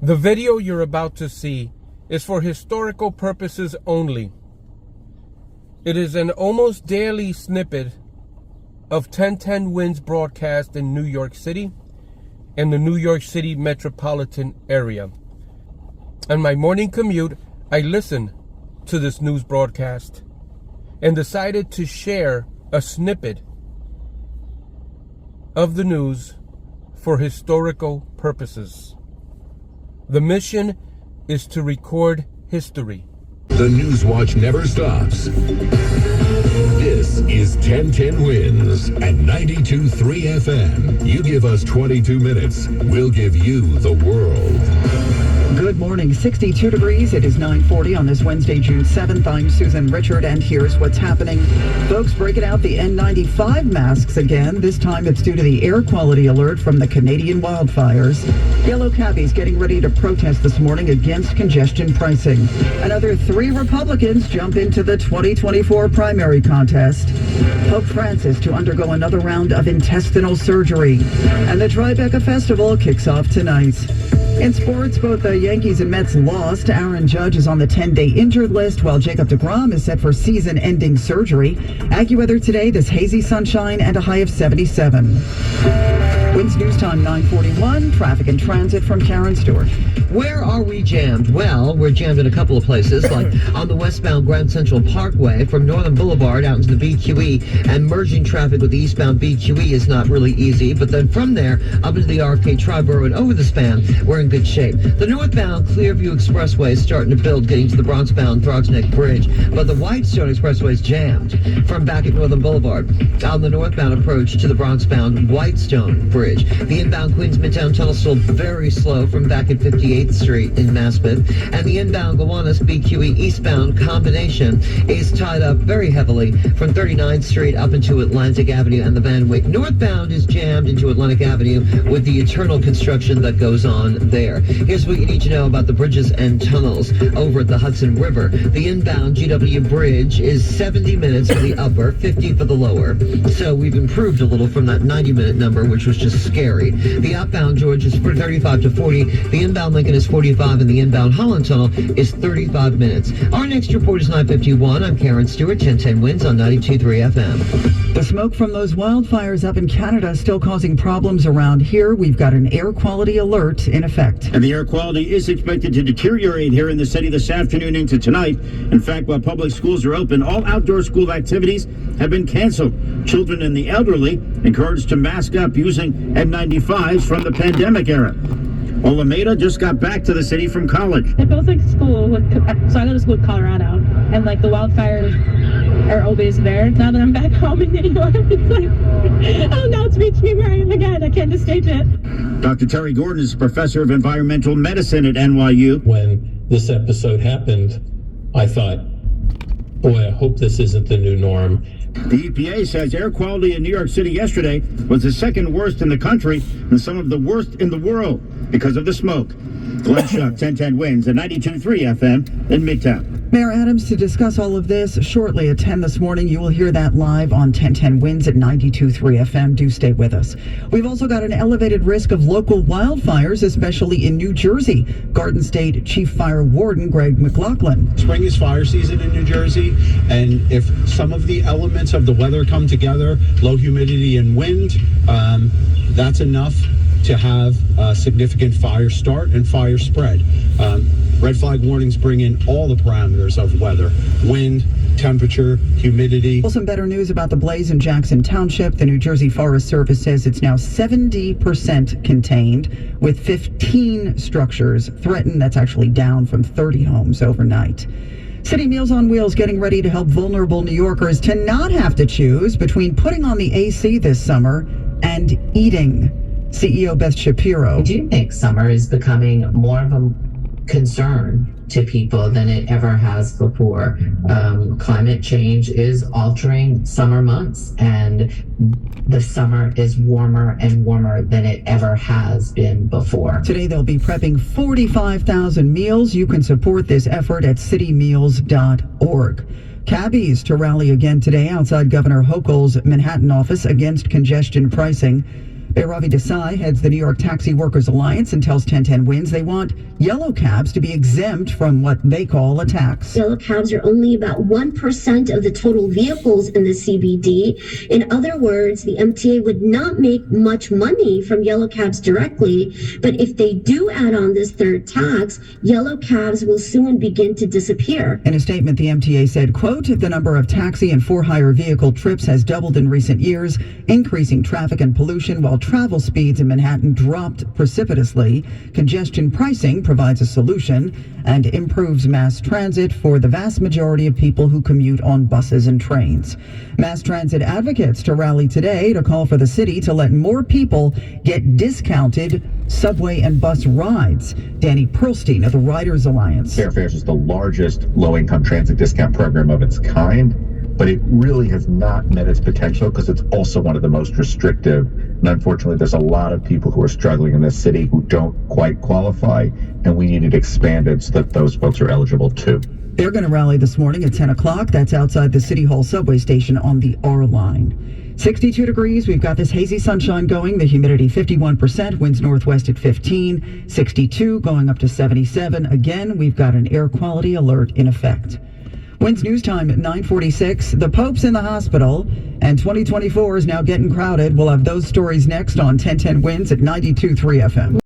The video you're about to see is for historical purposes only. It is an almost daily snippet of 1010 Wins broadcast in New York City and the New York City metropolitan area. On my morning commute, I listened to this news broadcast and decided to share a snippet of the news for historical purposes. The mission is to record history. The News Watch never stops. This is 1010 Wins at 92.3 FM. You give us 22 minutes, we'll give you the world. Good morning, 62 degrees. It is 9:40 on this Wednesday, June 7th. I'm Susan Richard, and here's what's happening. Folks breaking out the N95 masks again. This time it's due to the air quality alert from the Canadian wildfires. Yellow cabbies getting ready to protest this morning against congestion pricing. Another 3 Republicans jump into the 2024 primary contest. Pope Francis to undergo another round of intestinal surgery. And the Tribeca Festival kicks off tonight. In sports, both the Yankees and Mets lost. Aaron Judge is on the 10-day injured list, while Jacob deGrom is set for season-ending surgery. AccuWeather today, this hazy sunshine and a high of 77. Wins News Time 9:41. Traffic and transit from Karen Stewart. Where are we jammed? Well, we're jammed in a couple of places, like on the westbound Grand Central Parkway from Northern Boulevard out into the BQE, and merging traffic with the eastbound BQE is not really easy. But then from there up into the RFK Triborough and over the span, we're in good shape. The northbound Clearview Expressway is starting to build, getting to the Bronx-bound Throgs Neck Bridge, but the Whitestone Expressway is jammed from back at Northern Boulevard on the northbound approach to the Bronx-bound Whitestone Bridge. The inbound Queens Midtown Tunnel still very slow from back at 58th Street in Maspeth, and the inbound Gowanus BQE eastbound combination is tied up very heavily from 39th Street up into Atlantic Avenue and the Van Wyck. Northbound is jammed into Atlantic Avenue with the eternal construction that goes on there. Here's what you need to know about the bridges and tunnels over at the Hudson River. The inbound GW Bridge is 70 minutes for the upper, 50 for the lower. So we've improved a little from that 90-minute number, which was just scary. The outbound George is 35 to 40. The inbound Lincoln is 45, and the inbound Holland Tunnel is 35 minutes. Our next report is 9:51. I'm Karen Stewart, 1010 Wins on 92.3 FM. The smoke from those wildfires up in Canada is still causing problems around here. We've got an air quality alert in effect. And the air quality is expected to deteriorate here in the city this afternoon into tonight. In fact, while public schools are open, all outdoor school activities have been canceled. Children and the elderly encouraged to mask up using N95s from the pandemic era. Olameda just got back to the city from college. It feels like school, so I go to school in Colorado, and like the wildfires are always there. Now that I'm back home in New York, it's like, oh, now it's reached me where I am again. I can't escape it. Dr. Terry Gordon is a professor of environmental medicine at NYU. When this episode happened, I thought, boy, I hope this isn't the new norm. The EPA says air quality in New York City yesterday was the second worst in the country and some of the worst in the world because of the smoke. Glenn Schuck, 1010 Wins at 92.3 FM in Midtown. Mayor Adams to discuss all of this shortly at 10 this morning. You will hear that live on 1010 Wins at 92.3 FM. Do stay with us. We've also got an elevated risk of local wildfires, especially in New Jersey. Garden State Chief Fire Warden Greg McLaughlin. Spring is fire season in New Jersey, and if some of the elements of the weather come together, low humidity and wind, that's enough to have a significant fire start and fire spread. Red flag warnings bring in all the parameters of weather: wind, temperature, humidity. Well, some better news about the blaze in Jackson Township. The New Jersey Forest Service says it's now 70% contained, with 15 structures threatened. That's actually down from 30 homes overnight. City Meals on Wheels getting ready to help vulnerable New Yorkers to not have to choose between putting on the AC this summer and eating. CEO Beth Shapiro. I do think summer is becoming more of a concern to people than it ever has before. Climate change is altering summer months, and the summer is warmer and warmer than it ever has been before. Today they'll be prepping 45,000 meals. You can support this effort at citymeals.org. Cabbies to rally again today outside Governor Hochul's Manhattan office against congestion pricing. Mayor Ravi Desai heads the New York Taxi Workers Alliance and tells 1010 Wins they want yellow cabs to be exempt from what they call a tax. Yellow cabs are only about 1% of the total vehicles in the CBD. In other words, the MTA would not make much money from yellow cabs directly, but if they do add on this third tax, yellow cabs will soon begin to disappear. In a statement, the MTA said, quote, the number of taxi and for-hire vehicle trips has doubled in recent years, increasing traffic and pollution while travel speeds in Manhattan dropped precipitously. Congestion pricing provides a solution and improves mass transit for the vast majority of people who commute on buses and trains. Mass transit advocates to rally today to call for the city to let more people get discounted subway and bus rides. Danny Perlstein of the Riders Alliance. Fairfares is the largest low-income transit discount program of its kind, but it really has not met its potential because it's also one of the most restrictive. And unfortunately, there's a lot of people who are struggling in this city who don't quite qualify, and we need it expanded so that those folks are eligible too. They're going to rally this morning at 10 o'clock. That's outside the City Hall subway station on the R line. 62 degrees. We've got this hazy sunshine going. The humidity 51%. Winds northwest at 15. 62 going up to 77. Again, we've got an air quality alert in effect. Winds news time at 9:46. The Pope's in the hospital, and 2024 is now getting crowded. We'll have those stories next on 1010 Winds at 92.3 FM.